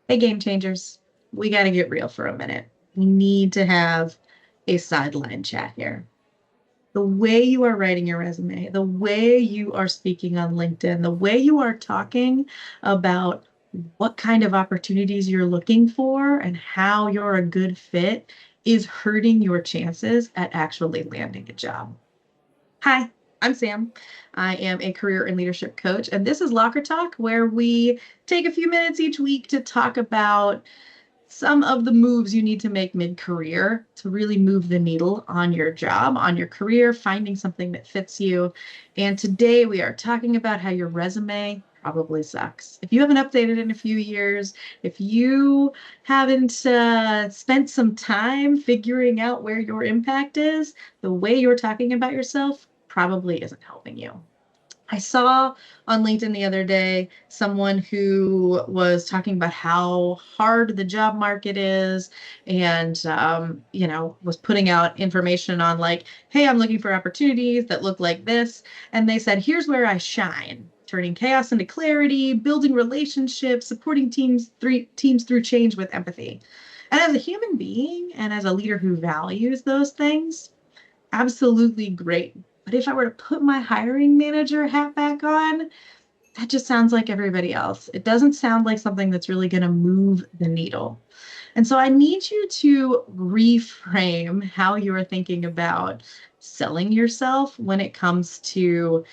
Hey, game changers, we got to get real for a minute. We need to have a sideline chat here. The way you are writing your resume, the way you are speaking on LinkedIn, the way you are talking about what kind of opportunities you're looking for and how you're a good fit is hurting your chances at actually landing a job. Hi, I'm Sam. I am a career and leadership coach, and this is Locker Talk, where we take a few minutes each week to talk about some of the moves you need to make mid-career to really move the needle on your job, on your career, finding something that fits you. And today we are talking about how your resume probably sucks. If you haven't updated in a few years, if you haven't spent some time figuring out where your impact is, the way you're talking about yourself probably isn't helping you. I saw on LinkedIn the other day someone who was talking about how hard the job market is and, was putting out information on like, hey, I'm looking for opportunities that look like this. And they said, here's where I shine. Turning chaos into clarity, building relationships, supporting teams through change with empathy. And as a human being and as a leader who values those things, absolutely great. But if I were to put my hiring manager hat back on, that just sounds like everybody else. It doesn't sound like something that's really going to move the needle. And so I need you to reframe how you're thinking about selling yourself when it comes to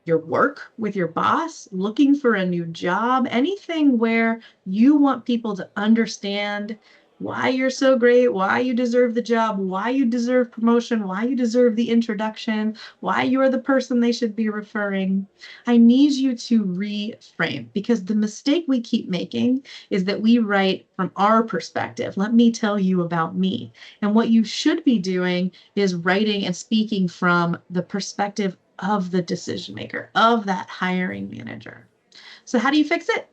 your work with your boss, looking for a new job, anything where you want people to understand why you're so great, why you deserve the job, why you deserve promotion, why you deserve the introduction, why you're the person they should be referring. I need you to reframe because the mistake we keep making is that we write from our perspective. Let me tell you about me. And what you should be doing is writing and speaking from the perspective of the decision maker, of that hiring manager. So, how do you fix it?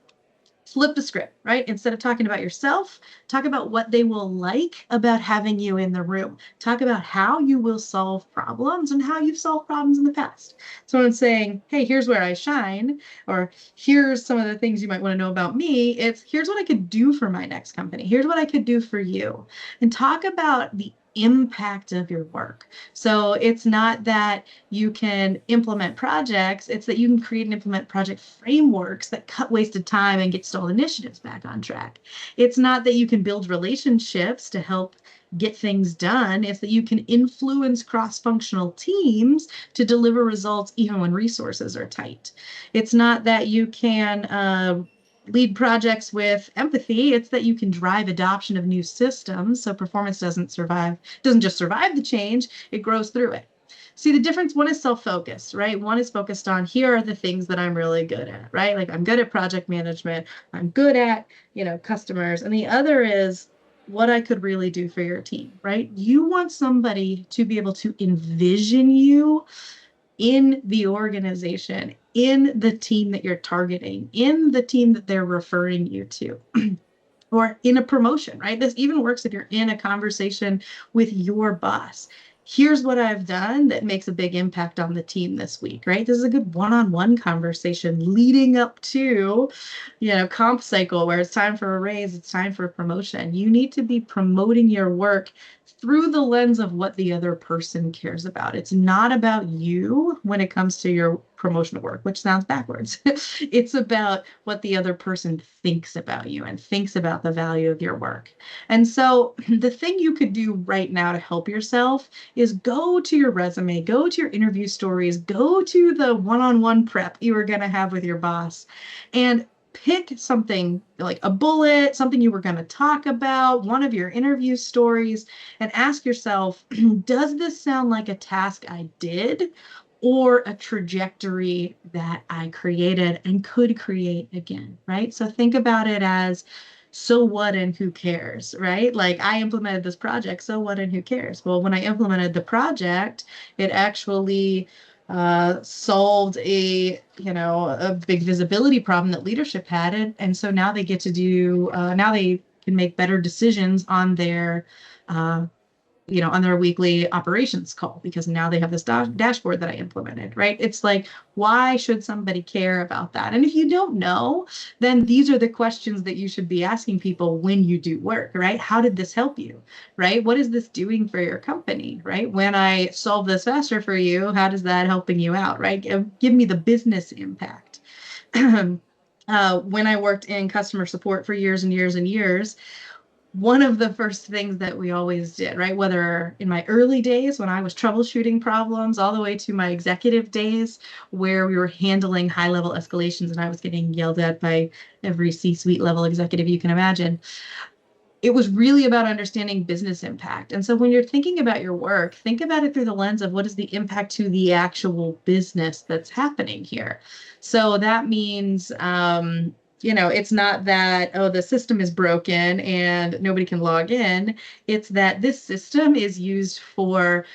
Flip the script, right? Instead of talking about yourself, talk about what they will like about having you in the room. Talk about how you will solve problems and how you've solved problems in the past. So when I'm saying, hey, here's where I shine, or here's some of the things you might want to know about me, it's here's what I could do for my next company. Here's what I could do for you. And talk about the impact of your work. So it's not that you can implement projects, it's that you can create and implement project frameworks that cut wasted time and get stalled initiatives back on track. It's not that you can build relationships to help get things done, it's that you can influence cross-functional teams to deliver results even when resources are tight. It's not that you can lead projects with empathy, it's that you can drive adoption of new systems so performance doesn't just survive the change, it grows through it. See the difference? One is self-focused, right? One is focused on here are the things that I'm really good at, right? Like I'm good at project management, I'm good at, customers. And the other is what I could really do for your team, right? You want somebody to be able to envision you in the organization, in the team that you're targeting, in the team that they're referring you to. Or in a promotion, right? This even works if you're in a conversation with your boss. Here's what I've done that makes a big impact on the team this week, right? This is a good one-on-one conversation leading up to, comp cycle where it's time for a raise, it's time for a promotion. You need to be promoting your work through the lens of what the other person cares about. It's not about you when it comes to your promotional work, which sounds backwards. It's about what the other person thinks about you and thinks about the value of your work. And so the thing you could do right now to help yourself is go to your resume, go to your interview stories, go to the one-on-one prep you were going to have with your boss and pick something like a bullet, something you were going to talk about, one of your interview stories, and ask yourself, does this sound like a task I did or a trajectory that I created and could create again, right? So think about it as so what and who cares, right? Like I implemented this project, so what and who cares? Well, when I implemented the project, it actually solved a big visibility problem that leadership had. And so now they get to now they can make better decisions on their uh, on their weekly operations call because now they have this dashboard that I implemented, right? It's like, why should somebody care about that? And if you don't know, then these are the questions that you should be asking people when you do work, right? How did this help you, right? What is this doing for your company, right? When I solve this faster for you, how does that helping you out, right? Give me the business impact. When I worked in customer support for years and years and years, one of the first things that we always did, right? Whether in my early days when I was troubleshooting problems, all the way to my executive days where we were handling high level escalations and I was getting yelled at by every C-suite level executive you can imagine, it was really about understanding business impact. And so when you're thinking about your work, think about it through the lens of what is the impact to the actual business that's happening here. So that means, it's not that, oh, the system is broken and nobody can log in. It's that this system is used for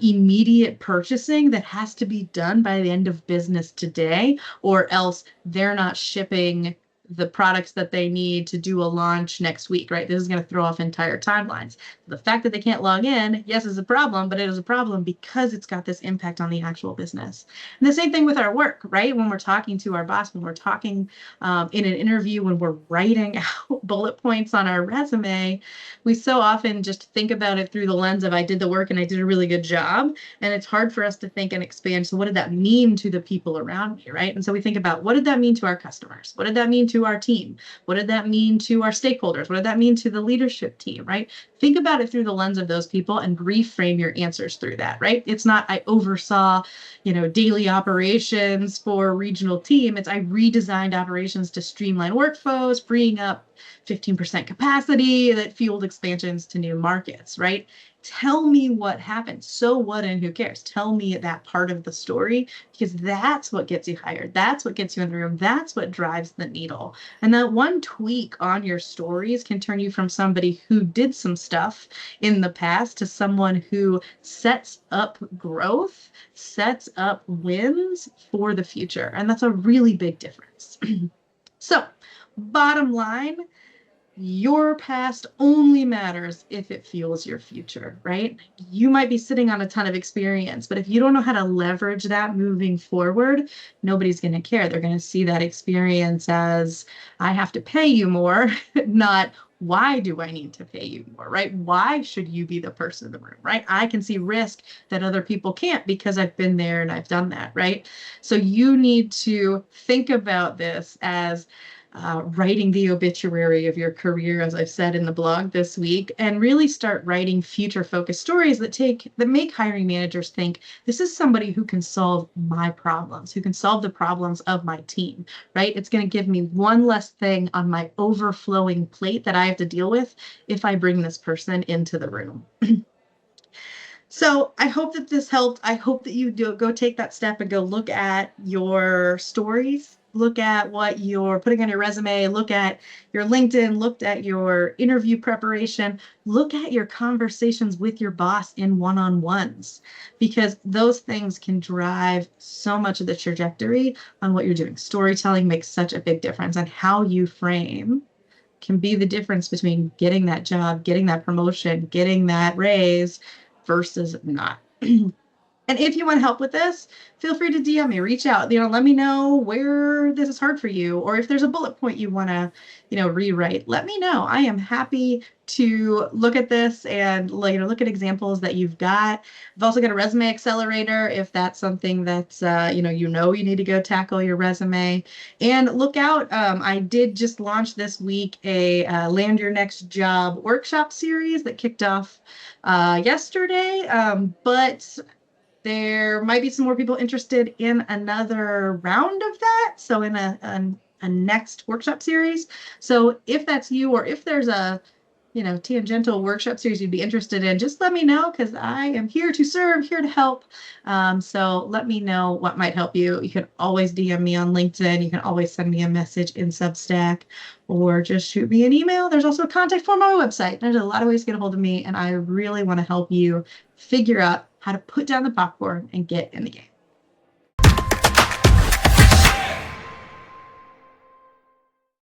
immediate purchasing that has to be done by the end of business today, or else they're not shipping the products that they need to do a launch next week, right? This is going to throw off entire timelines. The fact that they can't log in, yes, is a problem, but it is a problem because it's got this impact on the actual business. And the same thing with our work, right? When we're talking to our boss, when we're talking in an interview, when we're writing out bullet points on our resume, we so often just think about it through the lens of I did the work and I did a really good job. And it's hard for us to think and expand. So what did that mean to the people around me, right? And so we think about what did that mean to our customers? What did that mean to our team? What did that mean to our stakeholders? What did that mean to the leadership team, right? Think about it through the lens of those people and reframe your answers through that, right? It's not I oversaw, daily operations for a regional team. It's I redesigned operations to streamline workflows, freeing up 15% capacity that fueled expansions to new markets, right? Tell me what happened. So what and who cares? Tell me that part of the story because that's what gets you hired. That's what gets you in the room. That's what drives the needle. And that one tweak on your stories can turn you from somebody who did some stuff in the past to someone who sets up growth, sets up wins for the future. And that's a really big difference. So, bottom line, your past only matters if it fuels your future, right? You might be sitting on a ton of experience, but if you don't know how to leverage that moving forward, nobody's going to care. They're going to see that experience as I have to pay you more, not why do I need to pay you more, right? Why should you be the person in the room, right? I can see risk that other people can't because I've been there and I've done that, right? So you need to think about this as writing the obituary of your career, as I've said in the blog this week, and really start writing future-focused stories that make hiring managers think this is somebody who can solve my problems, who can solve the problems of my team, right? It's going to give me one less thing on my overflowing plate that I have to deal with if I bring this person into the room. So I hope that this helped. I hope that you go take that step and go look at your stories, look at what you're putting on your resume, look at your LinkedIn, look at your interview preparation, look at your conversations with your boss in one-on-ones, because those things can drive so much of the trajectory on what you're doing. Storytelling makes such a big difference, and how you frame can be the difference between getting that job, getting that promotion, getting that raise versus not. And if you want help with this, feel free to DM me, reach out, let me know where this is hard for you, or if there's a bullet point you want to, rewrite, let me know. I am happy to look at this and, look at examples that you've got. I've also got a resume accelerator if that's something that's, you need to go tackle your resume. And look out, I did just launch this week a Land Your Next Job workshop series that kicked off yesterday, but there might be some more people interested in another round of that. So in a next workshop series. So if that's you, or if there's a, tangential workshop series you'd be interested in, just let me know, because I am here to serve, here to help. So let me know what might help you. You can always DM me on LinkedIn. You can always send me a message in Substack, or just shoot me an email. There's also a contact form on my website. There's a lot of ways to get a hold of me, and I really want to help you figure out how to put down the popcorn and get in the game.